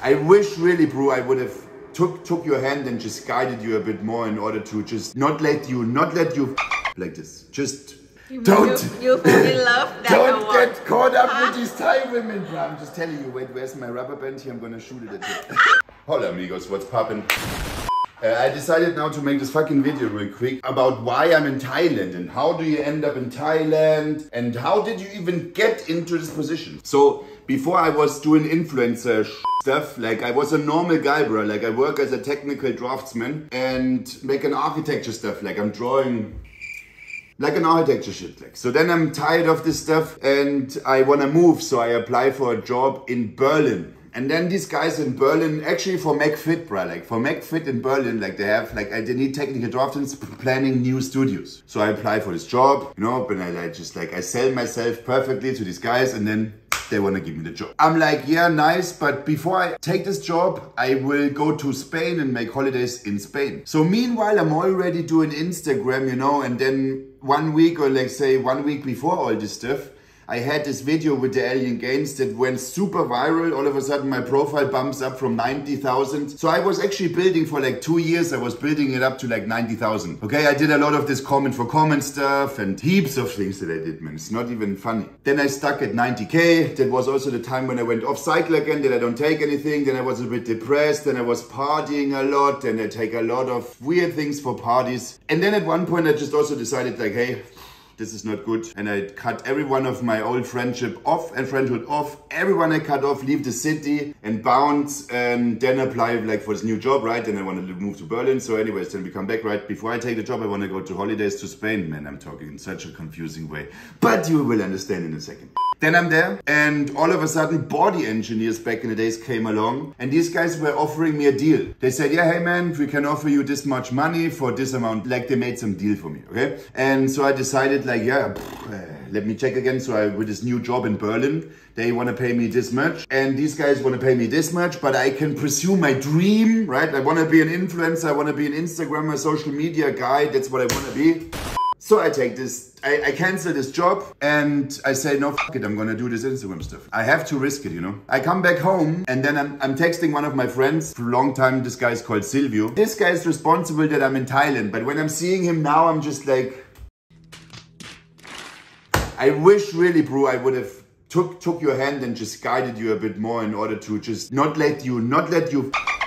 I wish really, bro, I would have took your hand and just guided you a bit more in order to just not let you like this. Just You don't fall in love that don't award. get caught up with these Thai women, bro. I'm just telling you. Wait, where's my rubber band here? I'm gonna shoot it at you. Hola, amigos. What's poppin'? I decided now to make this fucking video real quick about why I'm in Thailand and how do you end up in Thailand and how did you even get into this position. So before I was doing influencer stuff, like I was a normal guy, bro. Like I work as a technical draftsman and make an architecture stuff. Like I'm drawing like an architecture shit. Like. So then I'm tired of this stuff and I wanna move. So I apply for a job in Berlin. And then these guys in Berlin, actually for McFit, bro, like for McFit in Berlin, like they have, like they need technical drafters planning new studios. So I apply for this job, you know, but I sell myself perfectly to these guys and then they want to give me the job. I'm like, yeah, nice, but before I take this job, I will go to Spain and make holidays in Spain. So meanwhile, I'm already doing Instagram, you know, and then 1 week or like say 1 week before all this stuff, I had this video with the alien gains that went super viral. All of a sudden my profile bumps up from 90,000. So I was actually building for like 2 years. I was building it up to like 90,000. Okay, I did a lot of this comment for comment stuff and heaps of things that I did, man. It's not even funny. Then I stuck at 90K. That was also the time when I went off cycle again, that I don't take anything. Then I was a bit depressed. Then I was partying a lot and I take a lot of weird things for parties. And then at one point I just also decided like, hey, this is not good. And I cut every one of my old friendship off and friendhood off. Everyone I cut off, leave the city and bounce and then apply like for this new job, right? And I want to move to Berlin. So anyways, then we come back, right? Before I take the job, I want to go to holidays to Spain. Man, I'm talking in such a confusing way, but you will understand in a second. Then I'm there and all of a sudden body engineers back in the days came along and these guys were offering me a deal. They said, yeah, hey man, we can offer you this much money for this amount. Like they made some deal for me, okay? And so I decided like, yeah, let me check again. So with this new job in Berlin, they want to pay me this much and these guys want to pay me this much, but I can pursue my dream, right? I want to be an influencer. I want to be an Instagrammer, social media guy. That's what I want to be. So I take this, I cancel this job and I say, no, fuck it, I'm gonna do this Instagram stuff. I have to risk it, you know. I come back home and then I'm texting one of my friends for a long time. This guy is called Silvio. This guy is responsible that I'm in Thailand. But when I'm seeing him now, I'm just like, I wish really, bro, I would have took your hand and just guided you a bit more in order to just not let you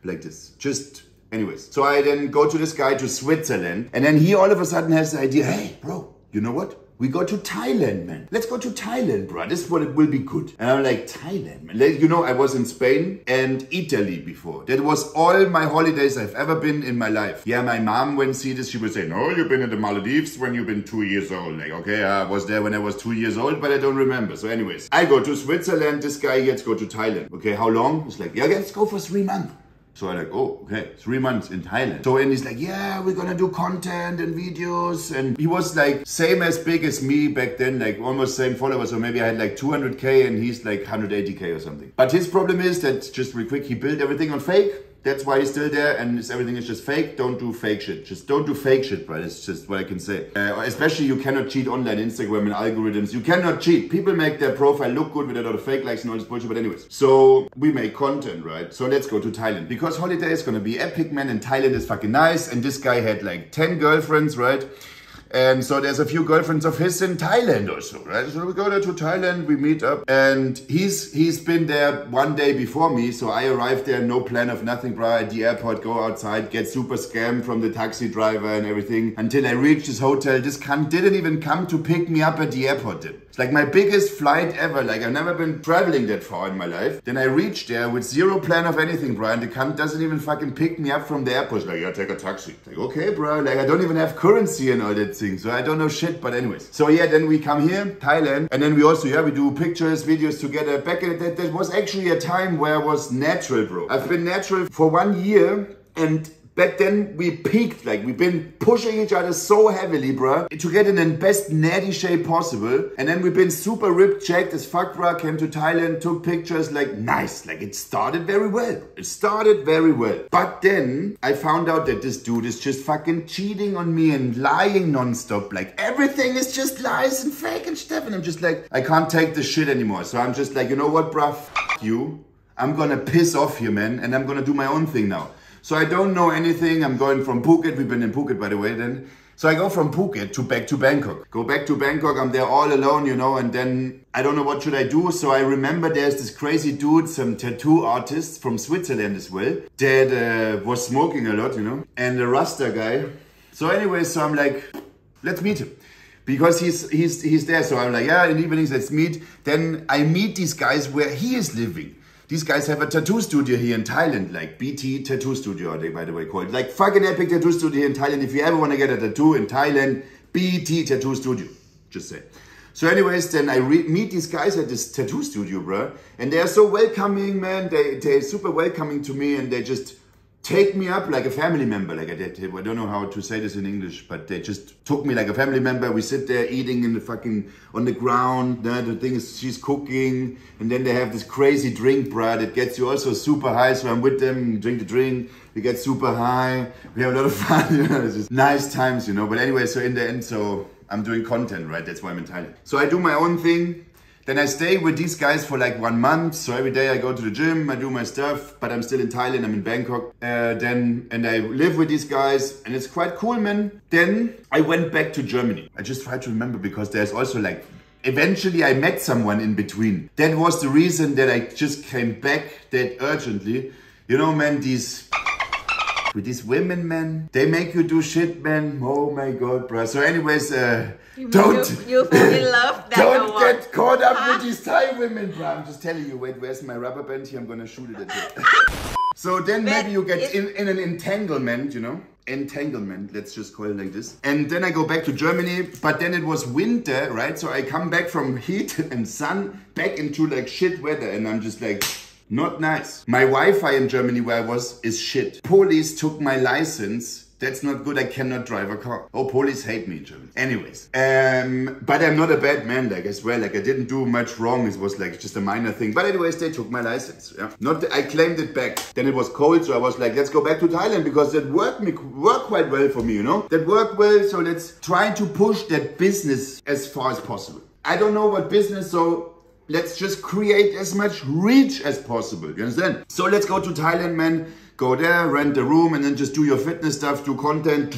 like this. Just anyways, so I then go to this guy to Switzerland and then he all of a sudden has the idea, hey, bro, you know what? We go to Thailand, man. Let's go to Thailand, bro. This is what it will be good. And I'm like, Thailand, man. Like, you know, I was in Spain and Italy before. That was all my holidays I've ever been in my life. Yeah, my mom, when see this, she would say, no, you've been in the Maldives when you've been 2 years old. Like, okay, I was there when I was 2 years old, but I don't remember. So anyways, I go to Switzerland. This guy gets go to Thailand. Okay, how long? It's like, yeah, let's go for 3 months. So I'm like, oh, okay, 3 months in Thailand. So and he's like, yeah, we're gonna do content and videos. And he was like same as big as me back then, like almost same followers. So maybe I had like 200K and he's like 180K or something. But his problem is that, just real quick, he built everything on fake. That's why he's still there and everything is just fake. Don't do fake shit. Just don't do fake shit, bro. That's just what I can say. Especially you cannot cheat online, Instagram and algorithms. You cannot cheat. People make their profile look good with a lot of fake likes and all this bullshit. But anyways, so we make content, right? So let's go to Thailand. Because holiday is gonna be epic, man. And Thailand is fucking nice. And this guy had like 10 girlfriends, right? And so there's a few girlfriends of his in Thailand also, right? So we go there to Thailand, we meet up and he's been there 1 day before me. So I arrived there, no plan of nothing, bro. At the airport, go outside, get super scammed from the taxi driver and everything. Until I reached his hotel, this cunt didn't even come to pick me up at the airport then. It's like my biggest flight ever. Like I've never been traveling that far in my life. Then I reached there with zero plan of anything, bro. And the cunt doesn't even fucking pick me up from the airport. It's like, yeah, take a taxi. It's like, okay, bro. Like I don't even have currency and all that thing. So I don't know shit, but anyways. So yeah, then we come here, Thailand. And then we also, yeah, we do pictures, videos together. Back in that was actually a time where I was natural, bro. I've been natural for 1 year and back then we peaked, like we've been pushing each other so heavily, bruh, to get in the best natty shape possible. And then we've been super ripped, checked as fuck, bruh, came to Thailand, took pictures, like nice, like it started very well. It started very well. But then I found out that this dude is just fucking cheating on me and lying nonstop. Like everything is just lies and fake and stuff. And I'm just like, I can't take this shit anymore. So I'm just like, you know what, bruh, fuck you. I'm gonna piss off here, man, and I'm gonna do my own thing now. So I don't know anything. I'm going from Phuket. We've been in Phuket, by the way, then. So I go from Phuket to back to Bangkok. Go back to Bangkok, I'm there all alone, you know, and then I don't know what should I do. So I remember there's this crazy dude, some tattoo artist from Switzerland as well, that was smoking a lot, you know, and a Rasta guy. So anyway, so I'm like, let's meet him. Because he's there, so I'm like, yeah, in the evenings, let's meet. Then I meet these guys where he is living. These guys have a tattoo studio here in Thailand, like BT Tattoo Studio, they by the way call it. Like fucking epic tattoo studio here in Thailand. If you ever want to get a tattoo in Thailand, BT Tattoo Studio, just say. So anyways, then I meet these guys at this tattoo studio, bro. And they are so welcoming, man. They're super welcoming to me, and they just take me up like a family member. Like I don't know how to say this in English, but they just took me like a family member. We sit there eating in the fucking, on the ground. The thing is, she's cooking. And then they have this crazy drink, bruh, that gets you also super high. So I'm with them, drink the drink. We get super high. We have a lot of fun, you know. It's just nice times, you know. But anyway, so in the end, so I'm doing content, right? That's why I'm in Thailand. So I do my own thing. Then I stay with these guys for like 1 month. So every day I go to the gym, I do my stuff, but I'm still in Thailand, I'm in Bangkok. And I live with these guys, and it's quite cool, man. Then I went back to Germany. I just try to remember, because there's also like, eventually I met someone in between. That was the reason that I just came back that urgently. You know, man, with these women, man, they make you do shit, man. Oh my God, bro. So anyways, you fall in love that don't get caught up with these Thai women, bro. I'm just telling you, wait, where's my rubber band here? I'm gonna shoot it at you. So then maybe you get in an entanglement, you know? Entanglement, let's just call it like this. And then I go back to Germany, but then it was winter, right? So I come back from heat and sun back into like shit weather, and I'm just like, not nice. My Wi-Fi in Germany where I was is shit. Police took my license. That's not good. I cannot drive a car. Oh, police hate me in Germany. Anyways, but I'm not a bad man, like, as well. Like, I didn't do much wrong. It was like just a minor thing. But anyways, they took my license. Yeah, I claimed it back. Then it was cold, so I was like, let's go back to Thailand, because that worked quite well for me, you know. That worked well, so let's try to push that business as far as possible. I don't know what business, so let's just create as much reach as possible. You understand? So let's go to Thailand, man. Go there, rent a room, and then just do your fitness stuff, do content,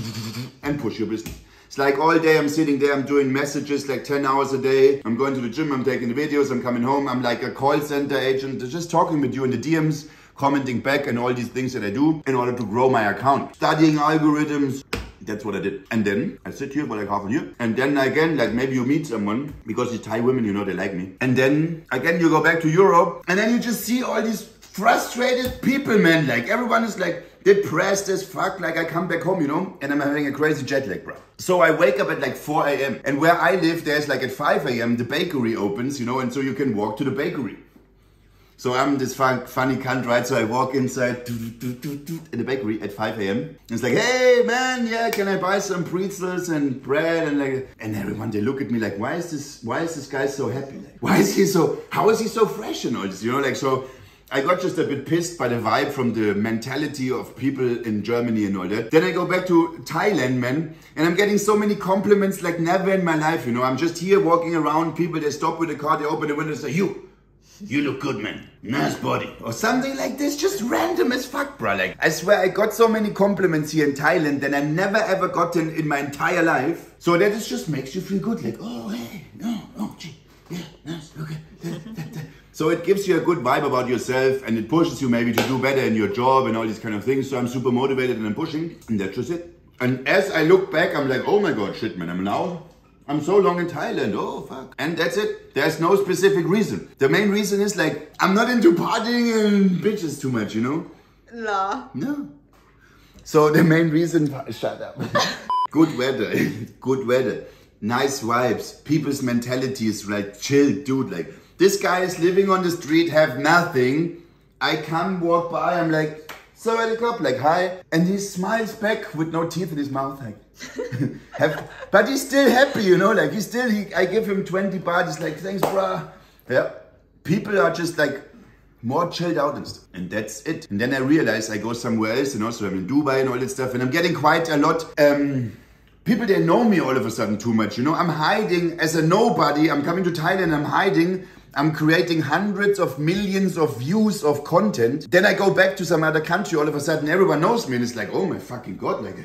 and push your business. It's like all day I'm sitting there, I'm doing messages like 10 hours a day. I'm going to the gym, I'm taking the videos, I'm coming home. I'm like a call center agent, just talking with you in the DMs, commenting back, and all these things that I do in order to grow my account. Studying algorithms. That's what I did. And then I sit here for like half a year. And then again, like maybe you meet someone, because these Thai women, you know, they like me. And then again, you go back to Europe, and then you just see all these frustrated people, man. Like everyone is like depressed as fuck. Like I come back home, you know, and I'm having a crazy jet lag, bro. So I wake up at like 4 AM. And where I live, there's like at 5 AM, the bakery opens, you know, and so you can walk to the bakery. So I'm this funny cunt, right? So I walk inside in the bakery at 5 AM. It's like, hey man, yeah, can I buy some pretzels and bread? And everyone, they look at me like, why is this guy so happy? Like, how is he so fresh and all this? You know, like, so I got just a bit pissed by the vibe from the mentality of people in Germany and all that. Then I go back to Thailand, man, and I'm getting so many compliments like never in my life, you know. I'm just here walking around, people, they stop with the car, they open the window and say, you look good, man. Nice body. Or something like this, just random as fuck, bro. Like, I swear I got so many compliments here in Thailand that I never ever gotten in my entire life. So that it just makes you feel good. Like, oh, hey, oh, gee, yeah, nice, look at that. So it gives you a good vibe about yourself, and it pushes you maybe to do better in your job and all these kind of things. So I'm super motivated and I'm pushing, and that's just it. And as I look back, I'm like, oh my God, shit, man, I'm so long in Thailand, oh fuck. And that's it. There's no specific reason. The main reason is like, I'm not into partying and bitches too much, you know? No. So the main reason, shut up. Good weather, nice vibes, people's mentality is like chill, dude. Like, this guy is living on the street, have nothing. I come, walk by, I'm like, Joesthetics, like, hi. And he smiles back with no teeth in his mouth, like. But he's still happy, you know, like I give him 20 baht, he's like, thanks, bruh. Yeah, people are just like more chilled out and stuff, and that's it. And then I realize I go somewhere else, you know, so I'm in Dubai and all that stuff, and I'm getting quite a lot, people, they know me all of a sudden too much, you know. I'm hiding as a nobody, I'm coming to Thailand, I'm hiding I'm creating hundreds of millions of views of content. Then I go back to some other country, all of a sudden everyone knows me and it's like, oh my fucking God, like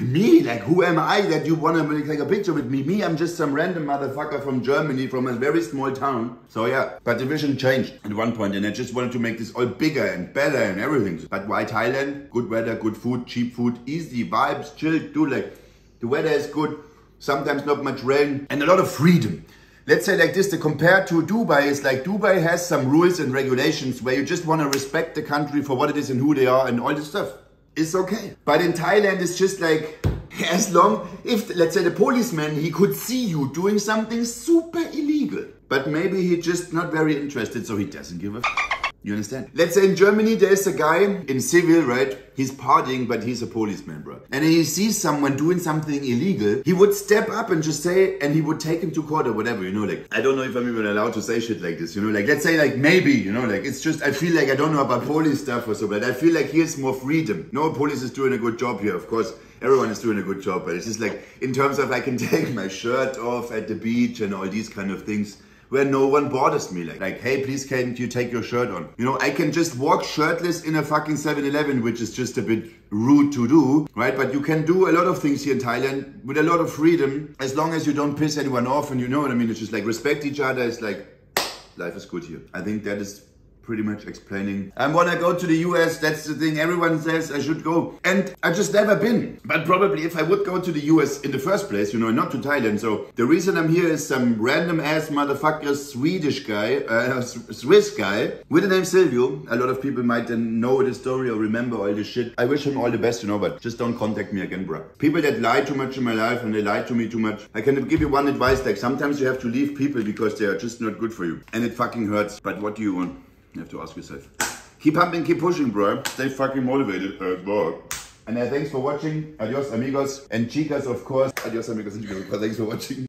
me, like who am I that you want to take a picture with me? Me, I'm just some random motherfucker from Germany, from a very small town. So yeah, but the vision changed at one point and I just wanted to make this all bigger and better and everything. But why Thailand? Good weather, good food, cheap food, easy vibes, chill, do like, the weather is good, sometimes not much rain and a lot of freedom. Let's say like this, the compared to Dubai is like Dubai has some rules and regulations where you just want to respect the country for what it is and who they are and all this stuff. It's okay. But in Thailand, it's just like, as long, if let's say the policeman, he could see you doing something super illegal, but maybe he's just not very interested, so he doesn't give a f. You understand? Let's say in Germany, there's a guy in civil, right? He's partying, but he's a policeman, bro. And he sees someone doing something illegal, he would step up and just say, and he would take him to court or whatever, you know, like, I don't know if I'm even allowed to say shit like this, you know, like, let's say like maybe, you know, like, it's just, I feel like I don't know about police stuff or so, but I feel like here's more freedom. No, police is doing a good job here, of course. Everyone is doing a good job, but it's just like, in terms of I can take my shirt off at the beach and all these kind of things, where no one bothers me, like, hey, please can't you take your shirt on? You know, I can just walk shirtless in a fucking 7-Eleven, which is just a bit rude to do, right? But you can do a lot of things here in Thailand with a lot of freedom, as long as you don't piss anyone off, and you know what I mean? It's just like, respect each other, it's like, life is good here. I think that is pretty much explaining. I want to go to the US, that's the thing, everyone says I should go. And I've just never been. But probably if I would go to the US in the first place, you know, not to Thailand. So the reason I'm here is some random ass motherfucker Swedish guy, Swiss guy, with the name Silvio. A lot of people might then know the story or remember all this shit. I wish him all the best, you know, but just don't contact me again, bro. People that lie too much in my life and they lie to me too much. I can give you one advice, like sometimes you have to leave people because they are just not good for you. And it fucking hurts. But what do you want? You have to ask yourself. Keep pumping, keep pushing, bro. Stay fucking motivated. And thanks for watching. Adios, amigos and chicas, of course. Adios, amigos and chicas. Thanks for watching.